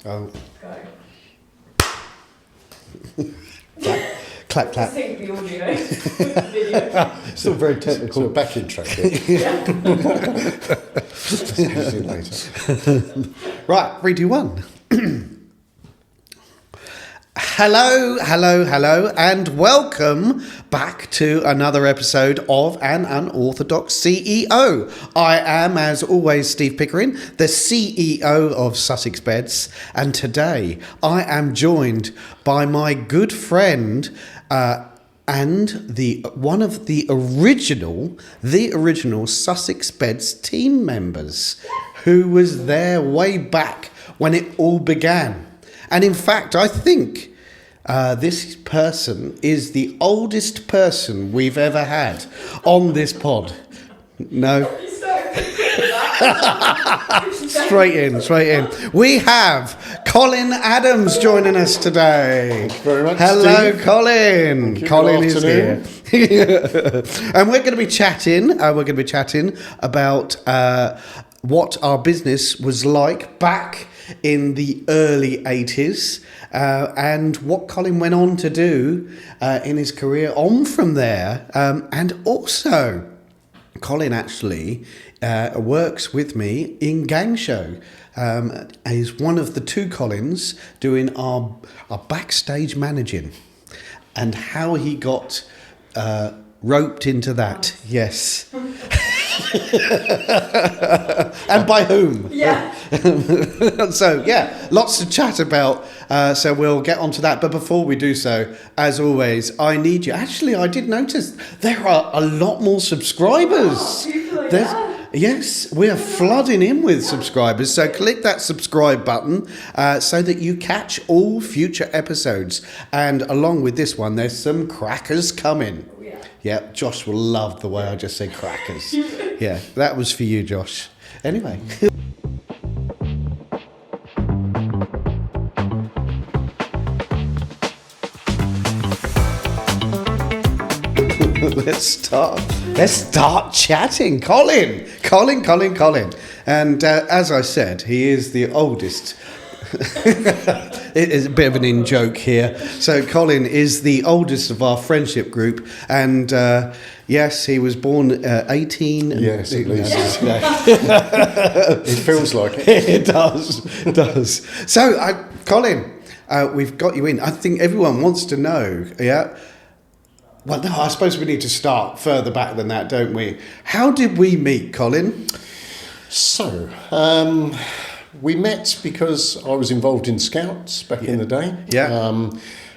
Oh. Go. Clap, clap. Sync the audio. Video. Still very technical. So a backing track here. Yeah. Use it later. Right, 3, 2, 1. Hello, and welcome back to another episode of An Unorthodox CEO. I am, as always, Steve Pickering, the CEO of Sussex Beds, and today I am joined by my good friend and one of the original Sussex Beds team members, who was there way back when it all began. And in fact, I think this person is the oldest person we've ever had on this pod. No? Straight in. We have Colin Adams joining us today. Thank you very much, Hello, Steve. Colin. You. Colin Good is here. And we're going to be chatting. About what our business was like back in the early 80s, and what Colin went on to do in his career on from there. And also, Colin actually works with me in Gangshow. He's one of the two Colins doing our backstage managing, and how he got roped into that. Yes. And by whom? Yeah. So, yeah, lots to chat about. So we'll get onto that. But before we do so, as always, I need you. Actually, I did notice there are a lot more subscribers. Oh, people are There's- there. Yes, we are flooding in with subscribers. So click that subscribe button so that you catch all future episodes. And along with this one, there's some crackers coming. Oh, yeah. Yeah, Josh will love the way I just said crackers. Yeah, that was for you, Josh. Anyway. Let's start chatting. Colin. And as I said, he is the oldest. It is a bit of an in-joke here. So Colin is the oldest of our friendship group, and yes, he was born 18. Yes, at least. It feels like it. It does. So, Colin, we've got you in. I think everyone wants to know, yeah? Well, no, I suppose we need to start further back than that, don't we? How did we meet, Colin? So, we met because I was involved in Scouts back in the day. Yeah.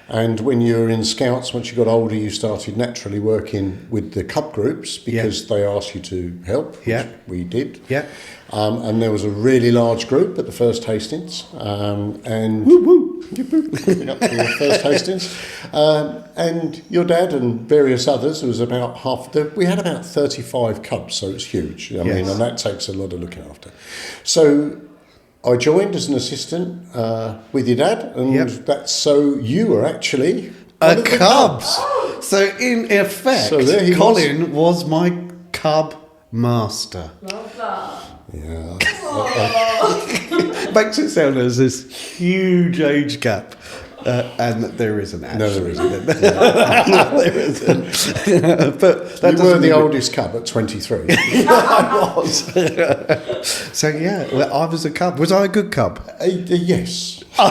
And when you were in Scouts, once you got older, you started naturally working with the cub groups because they asked you to help, which we did. Yeah. And there was a really large group at the first Hastings. And Woo woo. up to the first Hastings. And your dad and various others, there was about we had about 35 cubs, so it was huge. I mean, and that takes a lot of looking after. So I joined as an assistant with your dad, and that's so you were actually A cubs. So in effect, So there he Colin was my cub master. Love that. Yeah. Makes it sound as this huge age gap. And there isn't actually. No, there isn't. There isn't. But that You were the oldest cub at 23. I was. So yeah, well, I was a cub. Was I a good cub? Yes. Yeah,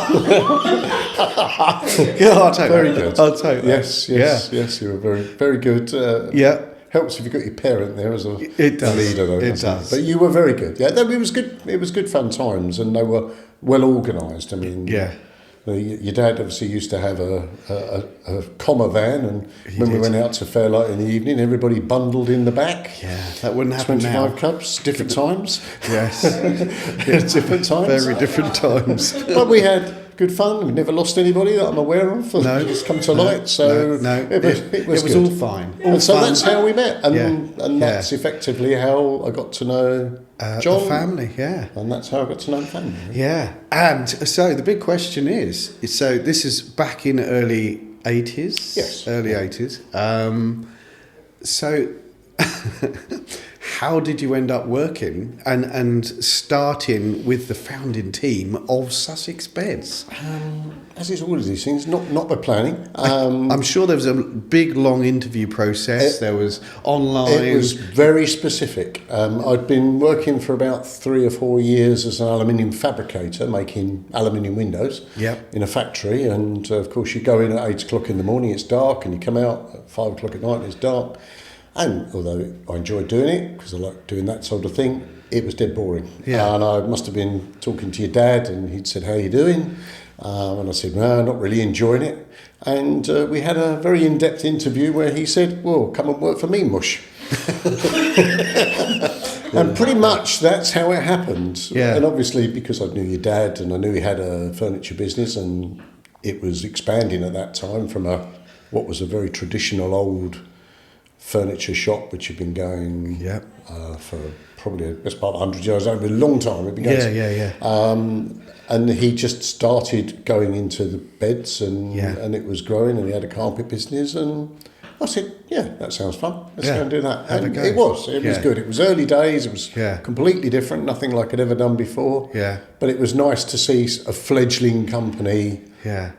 I'll take Very that. good. I'll take that. Yes, you were very, very good. Yeah. Helps if you've got your parent there as a It does. leader, though. It doesn't does. But you were very good. Yeah, it was good. It was good fun times, and they were well organised. I mean, your dad obviously used to have a comma van, and when we went out to Fairlight in the evening, everybody bundled in the back. Yeah, that wouldn't happen 25 now. cubs, different times. Yes. Different times. Very different times. But we had good fun. We never lost anybody that I'm aware of. No. Just come to light. So it was all good. fine. And so fun. that's how we met, and Yeah. that's effectively how I got to know John. The family, yeah. And that's how I got to know the family. Yeah. And so the big question is so this is back in early 80s? Yes. Early 80s. So how did you end up working and starting with the founding team of Sussex Beds? As is all of these things, not by planning. I'm sure there was a big, long interview process. There was online. It was very specific. I'd been working for about 3 or 4 years as an aluminium fabricator, making aluminium windows in a factory. And of course, you go in at 8 o'clock in the morning, it's dark, and you come out at 5 o'clock at night, it's dark. And although I enjoyed doing it, because I like doing that sort of thing, it was dead boring. And I must have been talking to your dad, and he'd said, "How are you doing?" And I said, "No, not really enjoying it." And we had a very in-depth interview where he said, "Well, come and work for me, mush." And pretty much that's how it happened. Yeah. And obviously, because I knew your dad and I knew he had a furniture business, and it was expanding at that time from what was a very traditional old furniture shop, which had been going for probably the best part of 100 years, over a long time. It began and he just started going into the beds, and it was growing, and he had a carpet business, and I said, "Yeah, that sounds fun. Let's go and do that." And it was good. It was early days. It was completely different, nothing like I'd ever done before. But it was nice to see a fledgling company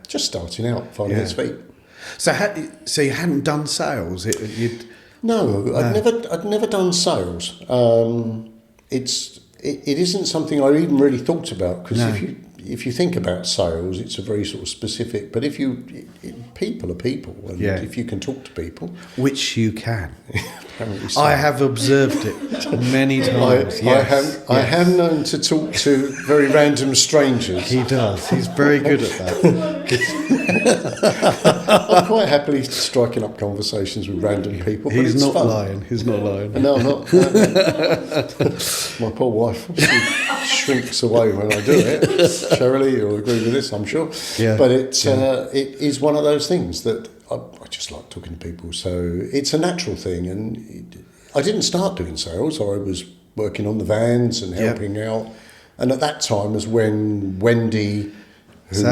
just starting out, finding its feet. So you hadn't done sales? No, I'd never done sales. It isn't something I even really thought about, because if you think about sales, it's a very sort of specific. But people are people, and if you can talk to people, which you can. Apparently so. I have observed it many times. I have known to talk to very random strangers. He does. He's very good at that. I'm quite happily striking up conversations with random people. But He's it's not fun. lying. He's not lying. No, I'm not. My poor wife shrinks away when I do it. Shirley, you'll agree with this, I'm sure. Yeah. But it is one of those things that I just like talking to people. So it's a natural thing. And I didn't start doing sales. I was working on the vans and helping out. And at that time was when Wendy, was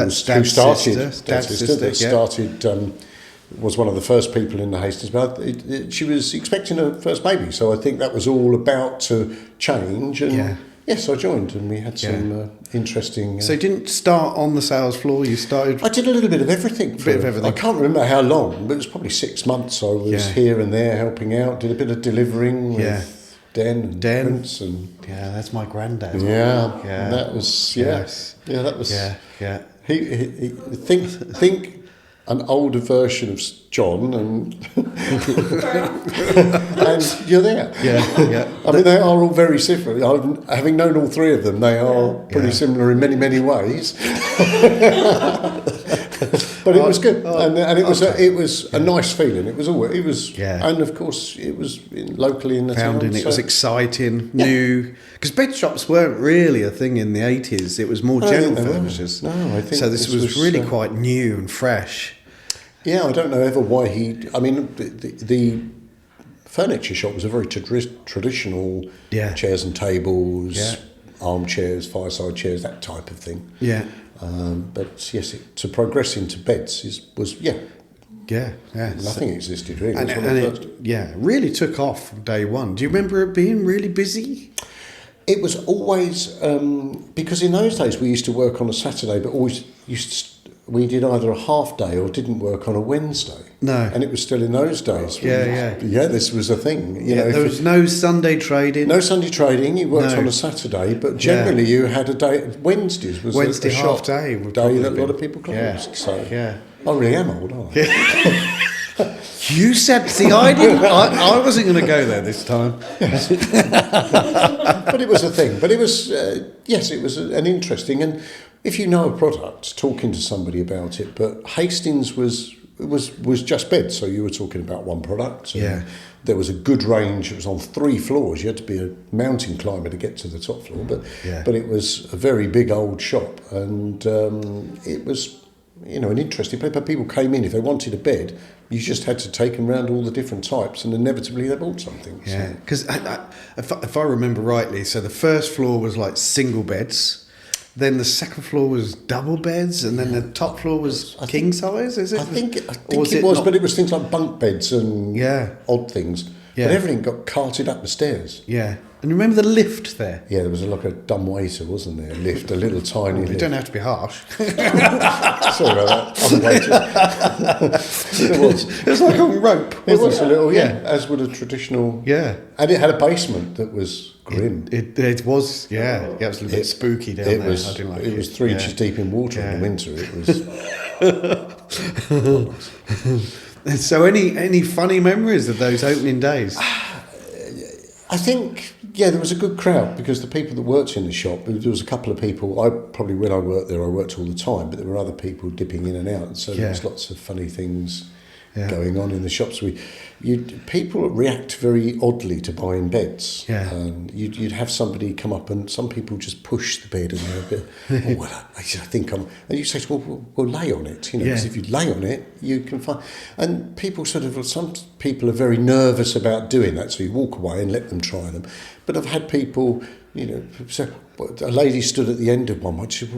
one of the first people in the Hastings. But she was expecting her first baby. So I think that was all about to change. And yes, I joined, and we had some interesting... So you didn't start on the sales floor, you started... I did a little bit of everything. I can't remember how long, but it was probably 6 months. I was here and there helping out, did a bit of delivering with Den and Prince. And that's my granddad. That was... that was... He think an older version of John, and and you're there. I mean, they are all very similar. Having known all three of them, they are pretty similar in many, many ways. But it was good, and it was a nice feeling. It was and of course it was locally in the town. It was exciting, new. Because bed shops weren't really a thing in the 80s. It was more general furnishers. No, I think so. This was really quite new and fresh. Yeah, I don't know ever why he... I mean, the furniture shop was a very traditional chairs and tables, armchairs, fireside chairs, that type of thing. But yes, to progress into beds was nothing existed really. And it really took off from day one. Do you remember it being really busy? It was always... because in those days we used to work on a Saturday, but always we did either a half day or didn't work on a Wednesday. No. And it was still in those days. This was a thing. There was no Sunday trading. No Sunday trading. You worked on a Saturday, but generally you had a day. Wednesdays was Wednesday a half shop day that a lot of people closed. So I really am old, aren't I? You said, see, I didn't. I wasn't going to go there this time. But it was a thing. But it was, it was an interesting. And if you know a product, talking to somebody about it. But Hastings was just beds, so you were talking about one product. There was a good range. It was on 3 floors. You had to be a mountain climber to get to the top floor. But it was a very big old shop, and it was an interesting place. But people came in if they wanted a bed. You just had to take them around all the different types, and inevitably they bought something. Yeah, because if I remember rightly, so the first floor was like single beds. Then the second floor was double beds, and then the top floor was king size. Is it? I think it was, but it was things like bunk beds and odd things. Yeah. But everything got carted up the stairs. Yeah. And remember the lift there? Yeah, there was like a dumb waiter, wasn't there? Lift, a little tiny You lift. don't have to be harsh. Sorry about that. I'm a waiter. It was. It was like a rope. It was a little, Yeah. as would a traditional. Yeah. And it had a basement that was grim. It was, yeah. Yeah, it was a little bit spooky down It there. was. I didn't like It was 3 inches deep in water in the winter. It was. So any funny memories of those opening days? I think, there was a good crowd because the people that worked in the shop, there was a couple of people, when I worked there, I worked all the time, but there were other people dipping in and out, and so there was lots of funny things going on in the shops. People react very oddly to buying beds. Yeah. And you'd have somebody come up, and some people just push the bed and they're a bit, I think I'm, and you say, well, lay on it, because if you lay on it, you can find, and people some people are very nervous about doing that, so you walk away and let them try them. But I've had people, so a lady stood at the end of one. I said,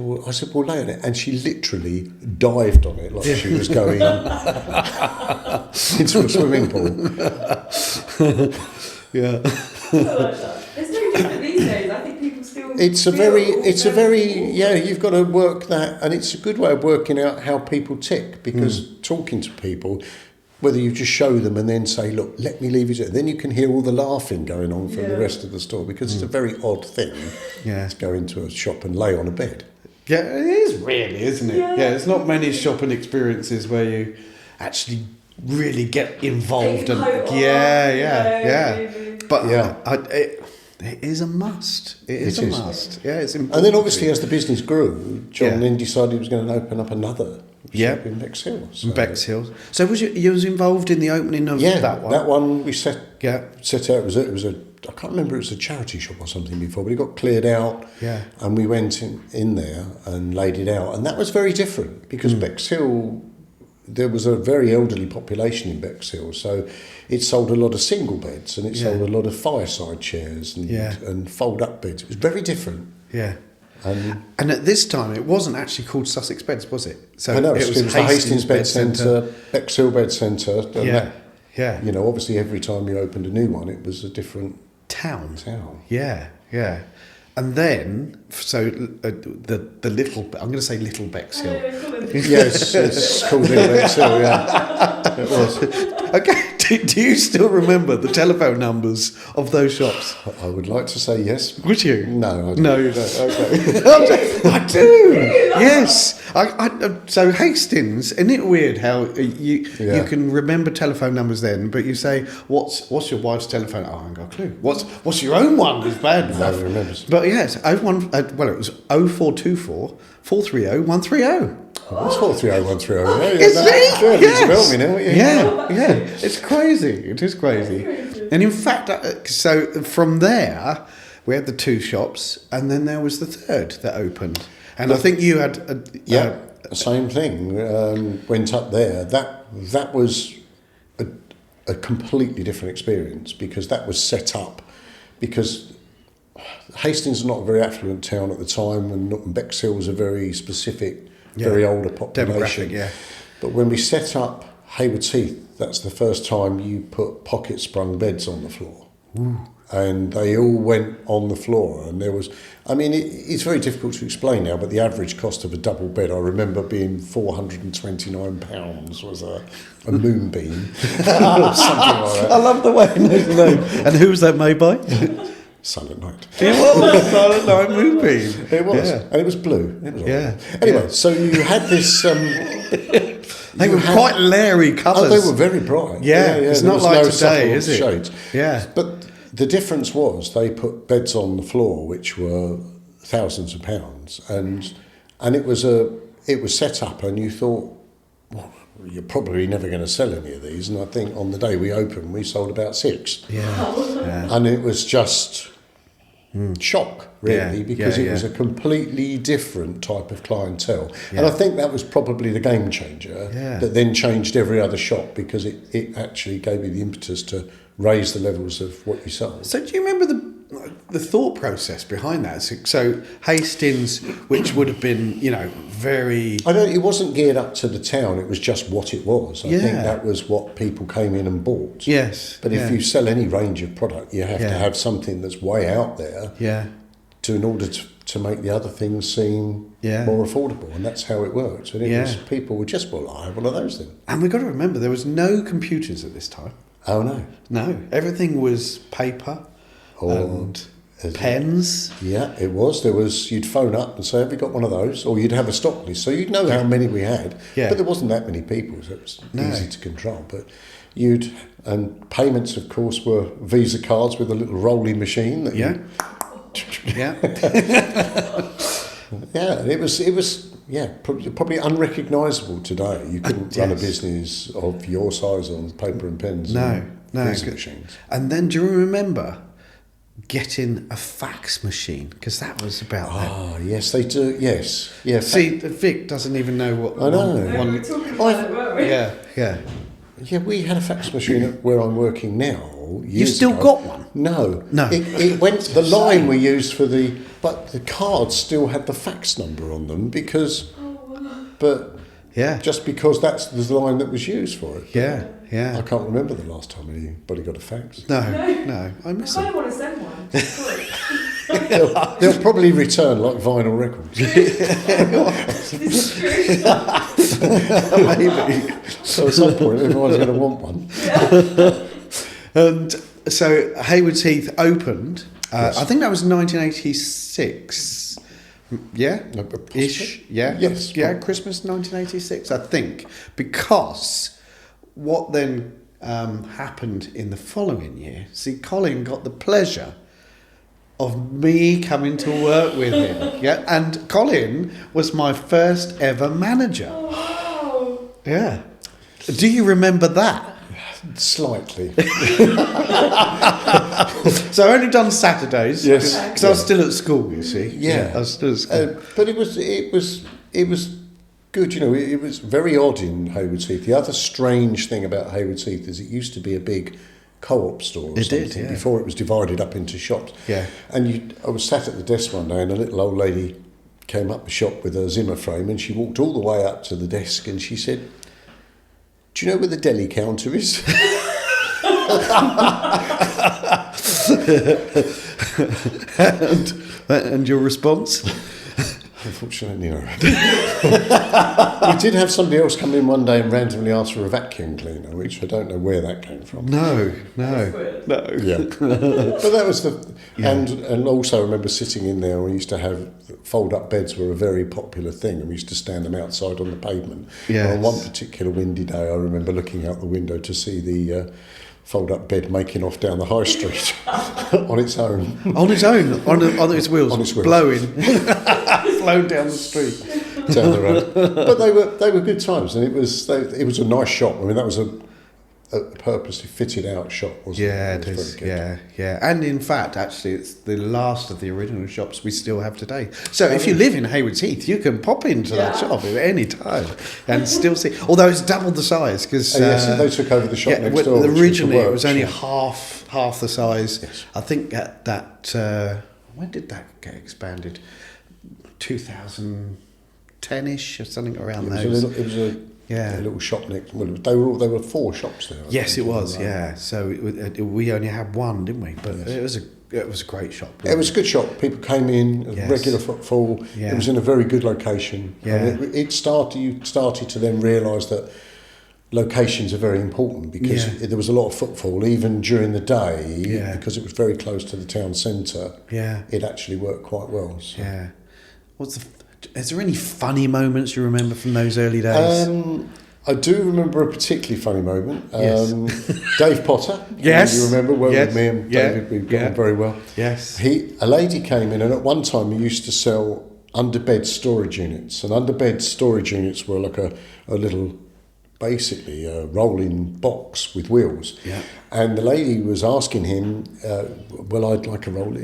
well, lay on it. And she literally dived on it like she was going into a swimming pool. Yeah. It's no different these days. I think people still. You've got to work that, and it's a good way of working out how people tick, because talking to people, whether you just show them and then say, look, let me leave you to it, then you can hear all the laughing going on from the rest of the store, because it's a very odd thing to go into a shop and lay on a bed. Yeah, it is really, isn't it? Yeah, it's not many shopping experiences where you actually really get involved. But it is a must. It is a must. Yeah, it's important. And then obviously as the business grew, John then decided he was going to open up another shop in Bexhill. So. Bexhill. So you was involved in the opening of that one? That one we set out. It was a I can't remember, it was a charity shop or something before, but it got cleared out. Yeah. And we went in there and laid it out. And that was very different because Bexhill, there was a very elderly population in Bexhill, so it sold a lot of single beds and it sold a lot of fireside chairs and fold-up beds. It was very different. Yeah. And at this time, it wasn't actually called Sussex Beds, was it? So it was the Hastings Bed Centre, Bexhill Bed Centre. You know, obviously every time you opened a new one, it was a different town. Yeah. And then, so the little, I'm going to say Little Bexhill. Yes, it's called Little Bexhill, yeah. It was. Okay, do you still remember the telephone numbers of those shops? I would like to say yes. Would you? No, I don't. No, you don't. Okay. I do. Yes. So Hastings, isn't it weird how you can remember telephone numbers then, but you say, what's your wife's telephone? Oh, I haven't got a clue. What's your own one? Is bad enough. Nobody remembers. But yes, it was 0424 430 130. Oh, it's 430 130. Yes. Me now, yeah. It's crazy. It is crazy. And in fact, so from there, we had the two shops, and then there was the third that opened. And I think you had... same thing. Went up there. That was a completely different experience because that was set up because Hastings is not a very affluent town at the time, and Bexhill was a very specific, very older population. Demographic, But when we set up Haywards Heath, that's the first time you put pocket sprung beds on the floor. Ooh. And they all went on the floor, and there was, it's very difficult to explain now, but the average cost of a double bed, I remember being £429 was a moonbeam, or something like that. I love the way you know the name. And who was that made by? Silent Night. It was Silent Night moonbeam. It was, and it was blue. It was Anyway, so you had this... they were quite leery colours. Oh, they were very bright. Yeah. It's not like today, is it? Shades. Yeah. But the difference was they put beds on the floor which were thousands of pounds, and it was set up, and you thought, well, you're probably never going to sell any of these. And I think on the day we opened, we sold about 6. Yeah. And it was just shock, really, because it was a completely different type of clientele. Yeah. And I think that was probably the game changer that then changed every other shop, because it actually gave me the impetus to raise the levels of what you sold. So do you remember the thought process behind that. So Hastings, which would have been, very... I don't. It wasn't geared up to the town. It was just what it was. I Yeah. think that was what people came in and bought. Yes. But if you sell any range of product, you have to have something that's way out there in order to make the other things seem more affordable. And that's how it works. And it was, people were just, I have one of those then. And we've got to remember, there was no computers at this time. Oh, no. No. Everything was paper and pens. Yeah, it was. You'd phone up and say, have you got one of those? Or you'd have a stock list. So you'd know how many we had. Yeah. But there wasn't that many people, so it was easy to control. But and payments, of course, were Visa cards with a little rolling machine. That Yeah. It was probably unrecognisable today. You couldn't run a business of your size on paper and pens. No, Visa machines. And then do you remember getting a fax machine? Because that was about that. Oh, yes, they do. Yes, yeah. See, Vic doesn't even know what. I know. We were talking about it, weren't we? Yeah, we had a fax machine at where I'm working now. You still ago. got one? No. No. It went. The line we used but the cards still had the fax number on them because. But just because that's the line that was used for it. Yeah. I can't remember the last time anybody got a fax. No. I miss I it. kind of want to send one. They'll probably return like vinyl records. This is true. Maybe. So at some point, everyone's going to want one. And so Haywards Heath opened. I think that was 1986. Yeah, ish. Yeah, Yes. Yeah, Christmas 1986. I think because what then happened in the following year. See, Colin got the pleasure of me coming to work with him. Yeah, and Colin was my first ever manager. Oh, wow. Yeah. Do you remember that? Slightly. So I only done Saturdays. Yes. Because I was still at school, you see. Yeah. I was still at school. But it was good. It was very odd in Haywards Heath. The other strange thing about Haywards Heath is it used to be a big co-op store or something before it was divided up into shops. Yeah. And I was sat at the desk one day and a little old lady came up the shop with a Zimmer frame and she walked all the way up to the desk and she said, "Do you know where the deli counter is?" and your response? Unfortunately, no. We did have somebody else come in one day and randomly ask for a vacuum cleaner, which I don't know where that came from. No. Yeah. But that was and also I remember sitting in there. We used to have fold-up beds were a very popular thing, and we used to stand them outside on the pavement. Yes. And on one particular windy day, I remember looking out the window to see the fold-up bed making off down the high street on its own. On its own, on its wheels, On its wheels. blowing, flowing down the street. Down the road. But they were good times, and it was a nice shop. I mean, that was a purposely fitted out shop, wasn't it? It is. Yeah. And in fact, actually, it's the last of the original shops we still have today. So if you live in Haywards Heath, you can pop into that shop at any time and still see. Although it's doubled the size because they took over the shop next door. Originally, it was only half the size. Yes. I think that when did that get expanded? 2010ish or something around those. It was a little shop next. Well, there were 4 shops there. Yes, it was. Yeah, so we only had one, didn't we? But it was a great shop. It was a good shop. People came in, regular footfall. Yeah. It was in a very good location. Yeah. And you started to then realise that locations are very important because there was a lot of footfall even during the day because it was very close to the town centre. Yeah, it actually worked quite well. So. Yeah. Is there any funny moments you remember from those early days? I do remember a particularly funny moment. Yes. Dave Potter. Yes. You remember with me and David, we got on very well. Yes. A lady came in, and at one time he used to sell underbed storage units, and underbed storage units were like a little, basically a rolling box with wheels. Yeah. And the lady was asking him, well, I'd like a roll.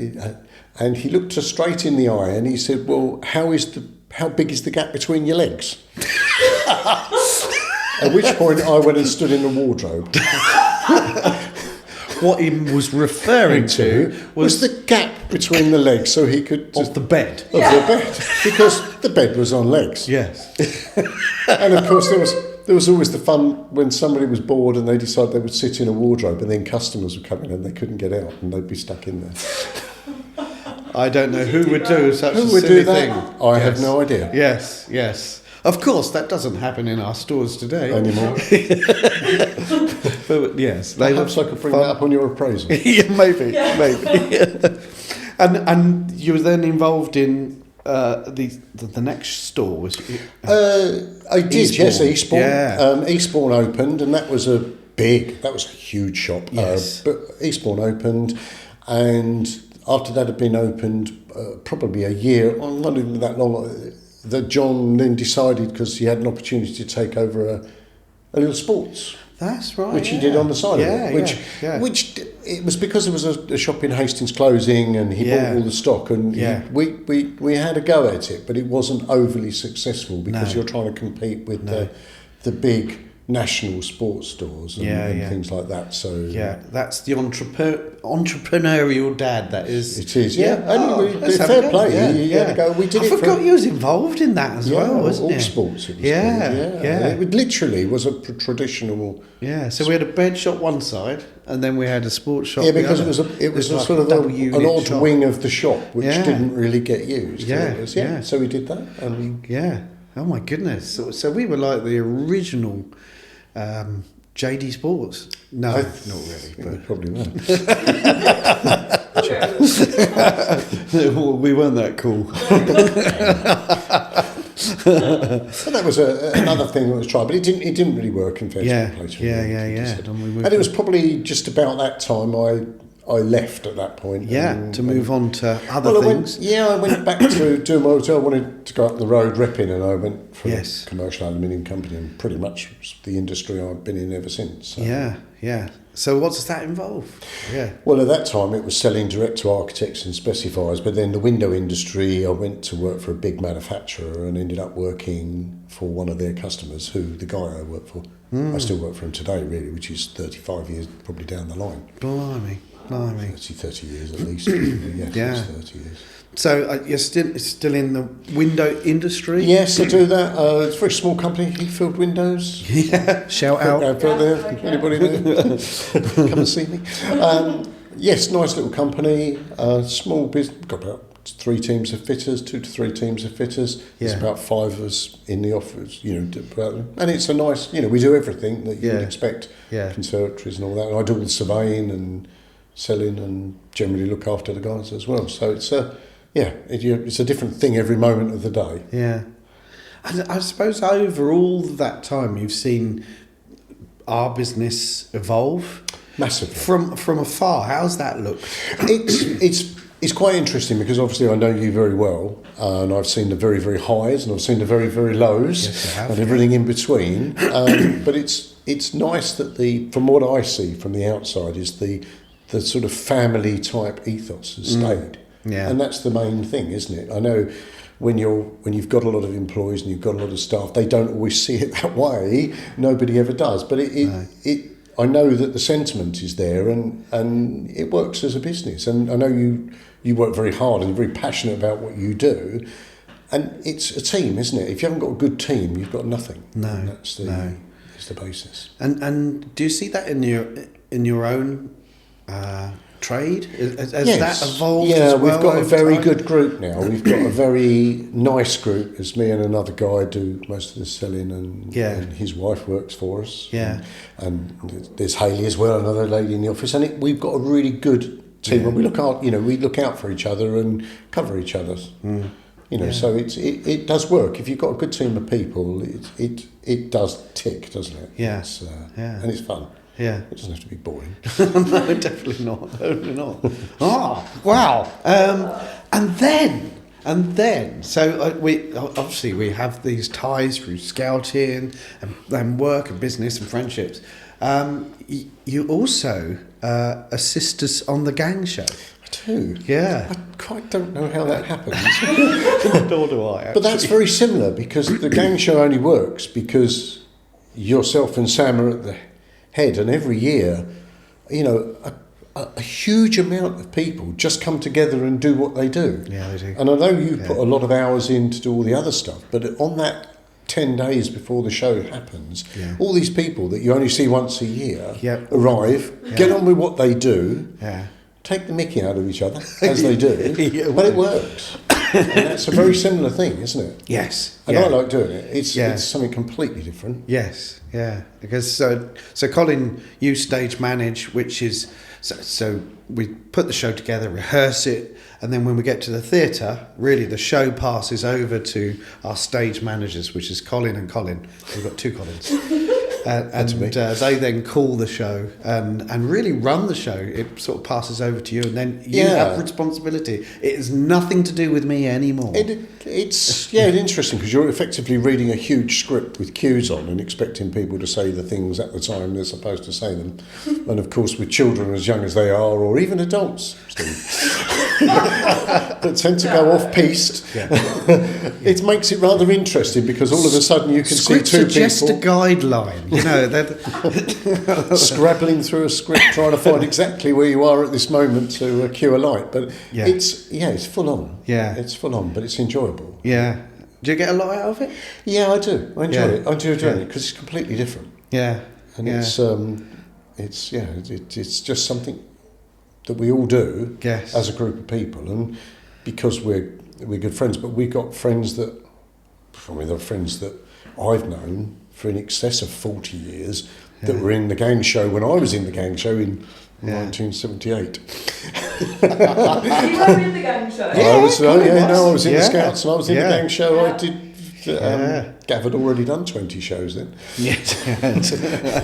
And he looked her straight in the eye and he said, well, how big is the gap between your legs? At which point I went and stood in the wardrobe. What he was referring to was the gap between the legs so he could Of the bed. of the bed, because the bed was on legs. Yes. And of course there was always the fun when somebody was bored and they decided they would sit in a wardrobe, and then customers would come in and they couldn't get out and they'd be stuck in there. I don't know who would do such a Who would silly do that? thing. I have no idea Yes, yes. Of course, that doesn't happen in our stores today. anymore. But yes, they Perhaps I could bring that up on your appraisal. Yeah, maybe. And you were then involved in the next store, was it? I did, Eastbourne. yes, Eastbourne. Yeah. Eastbourne opened, and that was a huge shop. Yes. But Eastbourne opened, and after that had been opened, probably a year, not even that long, that John then decided, because he had an opportunity to take over a little sports, That's right. which he did on the side of it. Which it was because there was a shop in Hastings closing, and he bought all the stock, and we had a go at it, but it wasn't overly successful because you're trying to compete with the big national sports stores and things like that. So that's the entrepreneurial dad. That is. it is. Yeah, let's have a fair go. play. He had a go. We did I it. forgot you was involved in that as well, wasn't all you? sports. It was Yeah. It literally was a traditional. Yeah, so we had a bed shop one side, and then we had a sports shop. Yeah, the because other. it was a like sort of double an unit odd shop. wing of the shop which Yeah. didn't really get used. Yeah, It was, yeah. So we did that, and Yeah. Oh my goodness. So we were like the original JD Sports. No, not really. we probably were. But we weren't that cool. So that was another thing that was tried, but it didn't really work in fairness. And And it was probably just about that time I left at that point. to move on to other things. I went back to doing my hotel. I wanted to go up the road repping, and I went for a commercial aluminium company, and pretty much the industry I've been in ever since. So. Yeah. So what does that involve? Yeah. Well, at that time it was selling direct to architects and specifiers, but then the window industry, I went to work for a big manufacturer and ended up working for one of their customers, who the guy I work for. I still work for him today, really, which is 35 years probably down the line. Blimey. 30 years at least. Yes, 30 years. So you're still in the window industry? Yes, I do that. It's a very small company, Heathfield Windows. Yeah, shout out. There. Anybody there? Come and see me. Yes, nice little company. Small business. Got about 3 teams of fitters, 2 to 3 teams of fitters. There's about 5 of us in the office, and it's a nice, we do everything that you would expect. Conservatories and all that. And I do all the surveying and selling and generally look after the guys as well. So it's it's a different thing every moment of the day. Yeah. And I suppose over all that time you've seen our business evolve Massively. from afar. How's that look? It's quite interesting because obviously I know you very well, and I've seen the very, very highs and I've seen the very, very lows, and everything in between. But it's nice that from what I see from the outside is the sort of family type ethos has stayed. Yeah. And that's the main thing, isn't it? I know when you've got a lot of employees and you've got a lot of staff, they don't always see it that way. Nobody ever does. But I know that the sentiment is there, and it works as a business. And I know you work very hard and you're very passionate about what you do. And it's a team, isn't it? If you haven't got a good team, you've got nothing. No. And that's the basis. And do you see that in your own trade? Has that evolved as well? We've got a very time? good group now. We've got a very nice group. As me and another guy do most of the selling, and his wife works for us. Yeah. And there's Hayley as well, another lady in the office. And we've got a really good team, and we look out for each other and cover each other. So it does work. If you've got a good team of people, it does tick, doesn't it? Yeah. And it's fun. Yeah. It doesn't have to be boring. No, definitely not. Definitely not. Oh, wow. And then, so we have these ties through scouting and work and business and friendships. You also assist us on the Gangshow. I do. Yeah. I quite don't know how that happens. Nor do I. But that's very similar, because the Gangshow only works because yourself and Sam are at the head, and every year, a huge amount of people just come together and do what they do. Yeah, they do. And I know you put a lot of hours in to do all the other stuff, but on that 10 days before the show happens, all these people that you only see once a year arrive, get on with what they do, take the mickey out of each other, as they do, but it works. And that's a very similar thing, isn't it? Yes. And I like doing it. It's something completely different. Yes, yeah. Because so Colin, you stage manage, which is so we put the show together, rehearse it, and then when we get to the theatre, really the show passes over to our stage managers, which is Colin and Colin. We've got two Colins. And they then call the show and really run the show. It sort of passes over to you, and then you have responsibility. It has nothing to do with me anymore. It's interesting because you're effectively reading a huge script with cues on and expecting people to say the things at the time they're supposed to say them. And of course, with children as young as they are, or even adults, that tend to go off-piste, it makes it rather interesting because all of a sudden you can see two people... just a guideline, you know. Scrabbling through a script, trying to find exactly where you are at this moment to cue a light. But it's full on. Yeah. It's full on, but it's enjoyable. Yeah. Do you get a lot out of it? Yeah, I do. I enjoy it. I enjoy doing it because it's completely different. Yeah. And it's just something that we all do as a group of people, and because we're good friends, but we've got friends that, they're friends that I've known for in excess of 40 years that were in the Gangshow when I was in the Gangshow in 1978. You were in the Gangshow? I was in the Scouts and I was in the Gangshow. I did. Gav had already done 20 shows then. Yes.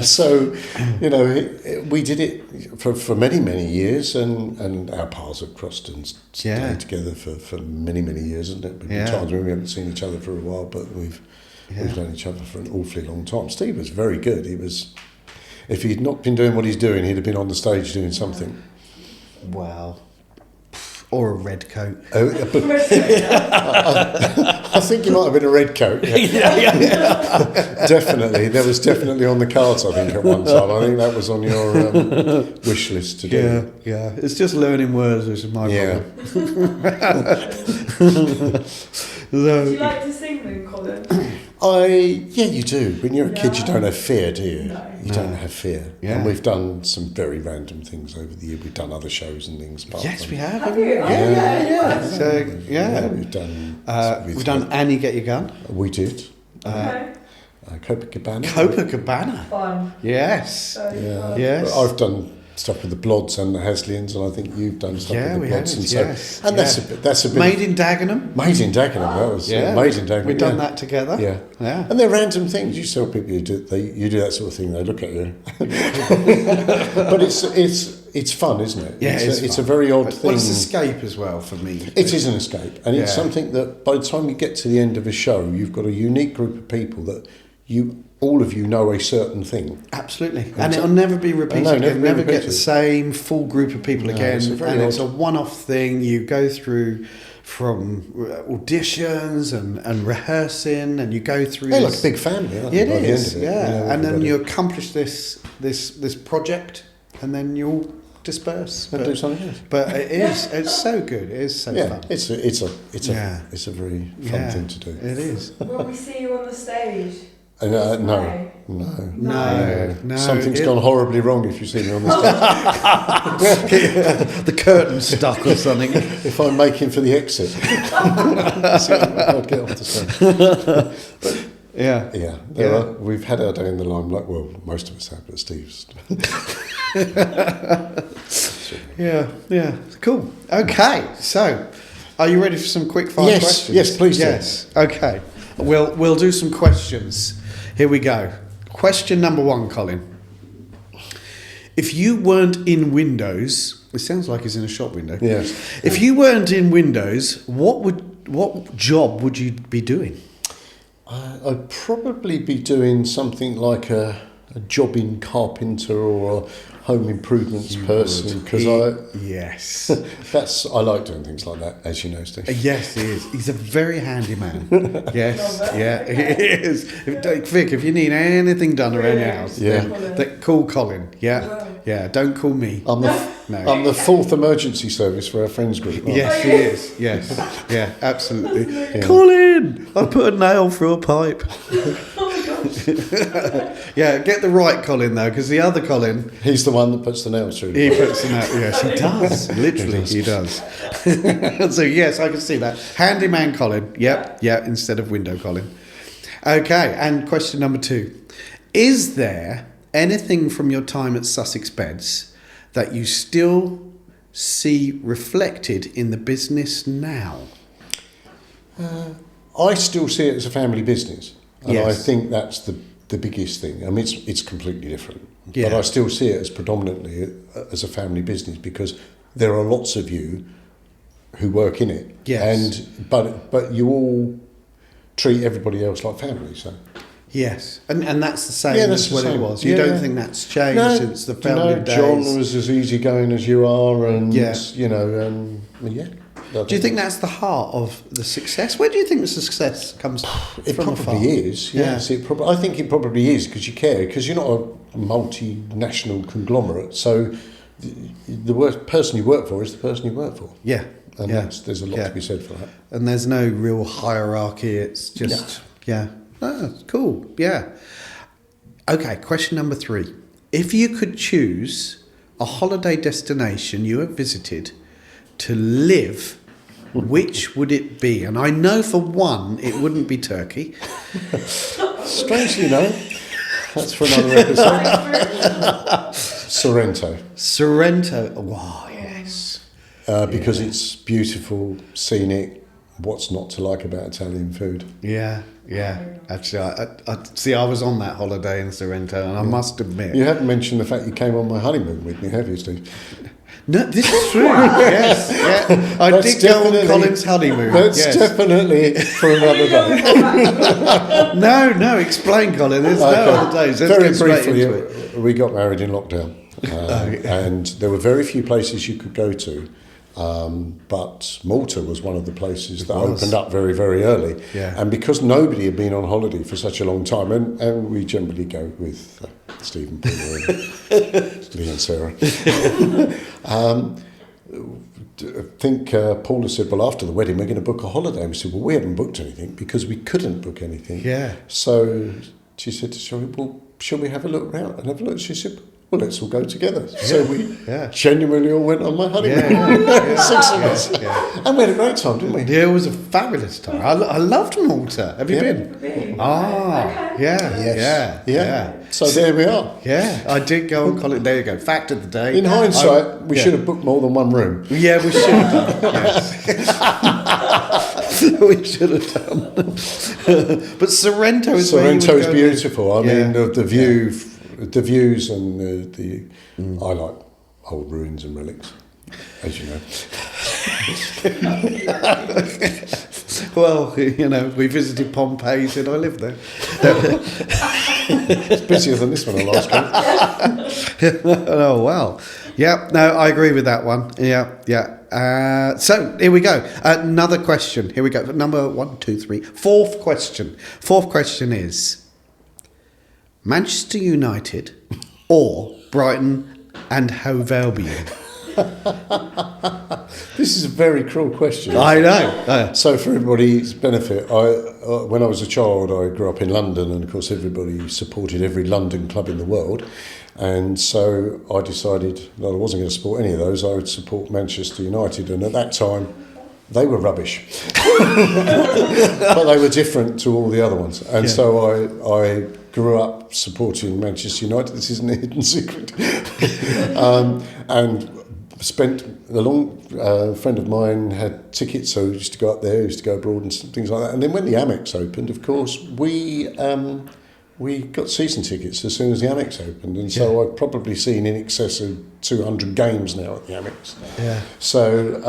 So, we did it for many, many years, and our paths have crossed and stayed together for many, many years, hasn't it? There have been times when we haven't seen each other for a while, but we've known each other for an awfully long time. Steve was very good. If he'd not been doing what he's doing, he'd have been on the stage doing something. Wow. Or a red coat. I think you might have been a red coat. Yeah. Definitely. There was definitely on the cards, I think, at one time. I think that was on your wish list to do. Yeah. It's just learning words, which is my problem. Do you like to sing then, Colin? You do. When you're a kid, you don't have fear, do you? No. You don't have fear. Yeah. And we've done some very random things over the year. We've done other shows and things. Yes, we have. Have you? Yeah. So, we've done... we've done Annie, Get Your Gun. We did. Okay. Copacabana. Fun. Yes. Yes. I've done stuff with the Blods and the Hasleyans, and I think you've done stuff with the Blods. That's a bit... Made in Dagenham. Made in Dagenham, that was... Made in Dagenham. We've done that together. Yeah. And they're random things. You tell people you do that sort of thing, they look at you. But it's fun, isn't it? Yeah, it's a very odd thing. Well, it's escape as well for me. It is an escape, and it's something that by the time you get to the end of a show, you've got a unique group of people that all of you know a certain thing. Absolutely. And it'll never be repeated again. Never get the same full group of people again. It's a one-off thing. You go through from auditions and rehearsing, and you go through... like a big family, aren't you? It is, and then you accomplish this project, and then you'll disperse and do something else. But it's so good. It is so fun. It's a very fun thing to do. It is. Will we see you on the stage? No. Something's gone horribly wrong if you see me on the stage. The curtain's stuck or something. If I'm making for the exit, I'd get off the stage. We've had our day in the limelight. Well, most of us have, but Steve's. Cool. Okay, so are you ready for some quick fire questions? Yes, please do. Yes. Okay. We'll do some questions. Here we go. Question number 1, Colin. If you weren't in Windows, it sounds like he's in a shop window. Yes. If you weren't in Windows, what job would you be doing? I'd probably be doing something like a job in carpenter or a home improvements person because Yes. I like doing things like that, as you know, Steve. Yes, he is. He's a very handy man. Yes, yeah, he is. Vic, if you need anything done around your house, then call Colin. Yeah. Don't call me. I'm the fourth emergency service for our friends group. Yes, he is. Yes, yeah, absolutely. Yeah. Colin, I put a nail through a pipe. Yeah, get the right Colin though, because the other Colin, he's the one that puts the nails through. He puts the nail. Yes, he does. Literally, he does. So yes, I can see that. Handyman Colin. Yep. Instead of window Colin. Okay, and question number 2: is there anything from your time at Sussex Beds that you still see reflected in the business now? I still see it as a family business. And Yes. I think that's the biggest thing. I mean, it's completely different. Yeah. But I still see it as predominantly as a family business because there are lots of you who work in it. Yes. But you all treat everybody else like family, so... Yes, and that's the same that's as the what same. it was. You don't think that's changed since the family days? John was as easygoing as you are, and Yeah. Do you think that's the heart of the success? Where do you think the success comes It from? probably is. Yes, I think it probably is because you care, because you're not a multinational conglomerate. So the person you work for is the person you work for. Yeah, And there's a lot to be said for that. And there's no real hierarchy. It's just Oh, cool. Yeah. Okay. Question number 3: if you could choose a holiday destination you have visited to live, which would it be? And I know for one, it wouldn't be Turkey. Strangely, no. That's for another episode. Sorrento. Wow, yes. Because it's beautiful, scenic. What's not to like about Italian food? Yeah. Actually, I see. I was on that holiday in Sorrento, and I must admit, You haven't mentioned the fact you came on my honeymoon with me, have you, Steve? no, this is true. Yes, yeah. I did go on Colin's honeymoon. That's definitely for another day. No, explain, Colin. There's no other days. Let's Very get straight briefly, into it. we got married in lockdown, and there were very few places you could go to. But Malta was one of the places that opened up very, very early. Yeah. And because nobody had been on holiday for such a long time, and we generally go with Steve and Peter and Lee and Sarah. I think Paula said, well, after the wedding, we're going to book a holiday. And we said, well, we haven't booked anything because we couldn't book anything. Yeah. So she said to Shelley, well, shall we have a look round and have a look? She said, well, let's all go together. So we genuinely all went on my honeymoon. 6 of us. Yeah. And we had a great time, didn't we? Yeah, it was a fabulous time. I loved Malta. Have you been? Ah, yeah. So there we are. Yeah, I did go on Colin. There you go. Fact of the day. In hindsight, we should have booked more than one room. Yeah, we should have done. Yes. We should have done. But Sorrento is Sorrento's beautiful. I mean, the view, the views, and I like old ruins and relics, as you know. Well, we visited Pompeii, said I lived there. It's busier than this one on last week. Oh, wow. Yeah, no, I agree with that one. Yeah. So, here we go. Another question. Here we go. Number 1, 2, 3. Fourth question. Fourth question is Manchester United or Brighton and Hove Albion? This is a very cruel question. I know. So for everybody's benefit, when I was a child, I grew up in London, and of course everybody supported every London club in the world. And so I decided that I wasn't going to support any of those. I would support Manchester United, and at that time, they were rubbish. But they were different to all the other ones. And so I grew up supporting Manchester United. This isn't a hidden secret. And spent a long friend of mine had tickets, so he used to go up there, he used to go abroad and things like that. And then when the Amex opened, of course, we we got season tickets as soon as the Amex opened, and so I've probably seen in excess of 200 games now at the Amex. Yeah. So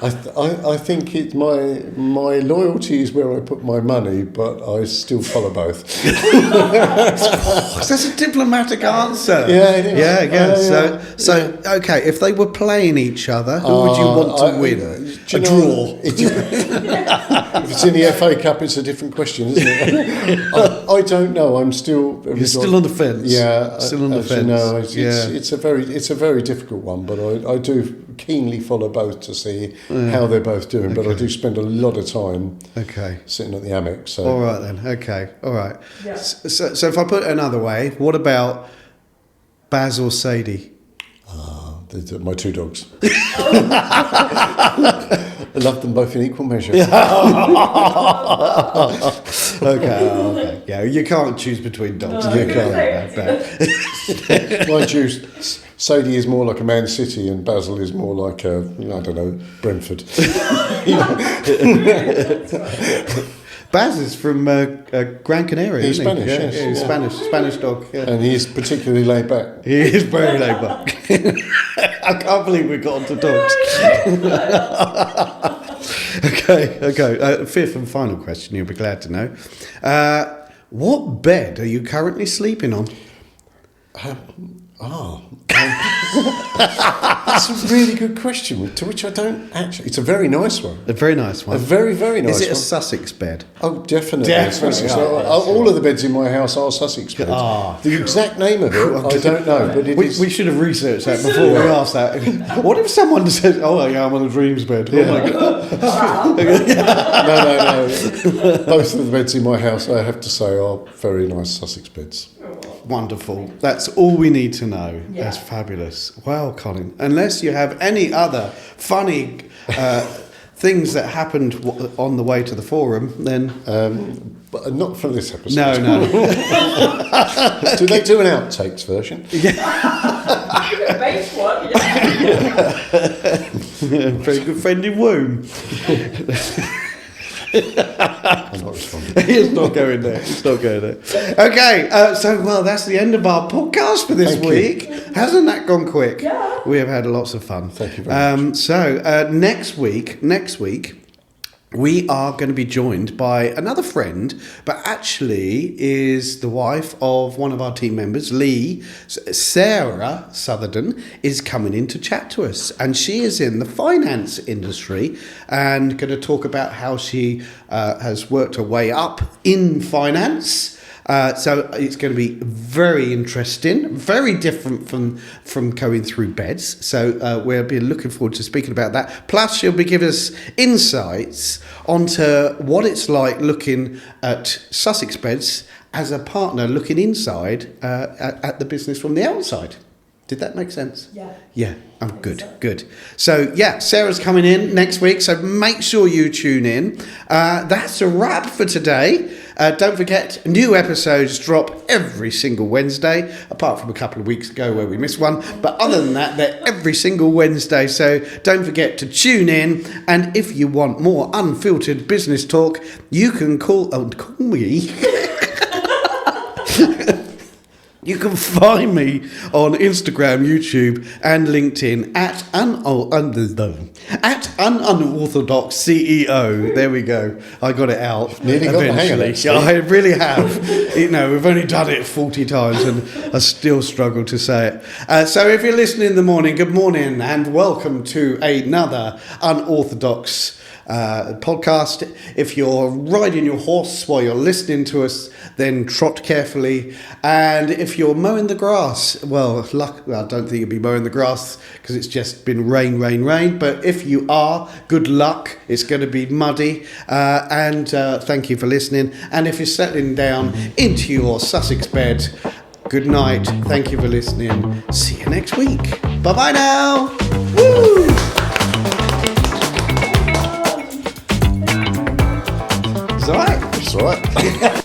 I think my loyalty is where I put my money, but I still follow both. That's a diplomatic answer. Yeah, it is. Yeah. So okay, if they were playing each other, who would you want to win? A draw. If it's in the FA Cup, it's a different question, isn't it? I don't know. I'm still. You're still on the fence. Yeah, still on the fence. You know, it's a very difficult one, but I do keenly follow both to see how they're both doing. But I do spend a lot of time sitting at the Amex. So. All right then. Okay. All right. Yeah. So if I put it another way, what about Baz or Sadie? They're my two dogs. I love them both in equal measure. Okay. Yeah, you can't choose between dogs. No, You can't. Mind you, Sadie is more like a Man City and Basil is more like a, I don't know, Brentford. Baz is from Gran Canaria. He's isn't he? Spanish, yes. Yeah, he's Spanish dog. Yeah. And he's particularly laid back. He is very laid back. I can't believe we got onto dogs. Okay. Fifth and final question. You'll be glad to know. What bed are you currently sleeping on? That's a really good question, to which I don't actually... It's a very nice one. A very nice one. A very, very nice one. Is it a Sussex bed? Oh, definitely. Definitely. All of the beds in my house are Sussex beds. The exact name of it, I don't know, but it is... We should have researched that before we asked that. What if someone says, "Oh, yeah, I'm on a dreams bed"? Yeah. Oh my God. No. Both of the beds in my house, I have to say, are very nice Sussex beds. Wonderful. That's all we need to know. Yeah. That's fabulous. Wow, Colin. Unless you have any other funny things that happened on the way to the forum, then... But not for this episode. No. Do they do an outtakes version? Base one, yeah. Very good friend in womb. I'm not responding. He's not going there. Okay, so that's the end of our podcast for this week. Hasn't that gone quick? Yeah. We have had lots of fun. Thank you very much. So next week, we are going to be joined by another friend, but actually is the wife of one of our team members, Lee. Sarah Southerden is coming in to chat to us, and she is in the finance industry and going to talk about how she has worked her way up in finance. So it's going to be very interesting, very different from going through beds. So we'll be looking forward to speaking about that. Plus, she'll be giving us insights onto what it's like looking at Sussex Beds as a partner looking inside at the business from the outside. Did that make sense? Yeah. I'm good. So, Sarah's coming in next week, so make sure you tune in. That's a wrap for today. Don't forget, new episodes drop every single Wednesday, apart from a couple of weeks ago where we missed one. But other than that, they're every single Wednesday, so don't forget to tune in. And if you want more unfiltered business talk, you can call me. You can find me on Instagram, YouTube, and LinkedIn at An Unorthodox CEO. There we go. I got it out. Nearly got the hang of it. I really have. We've only done it 40 times, and I still struggle to say it. So if you're listening in the morning, good morning, and welcome to another Unorthodox podcast. If you're riding your horse while you're listening to us, then trot carefully. And if you're mowing the grass, I don't think you'll be mowing the grass because it's just been rain. But if you are, good luck. It's going to be muddy. And thank you for listening. And if you're settling down into your Sussex bed, good night. Thank you for listening. See you next week. Bye-bye now. Woo! It's all right. It's all right.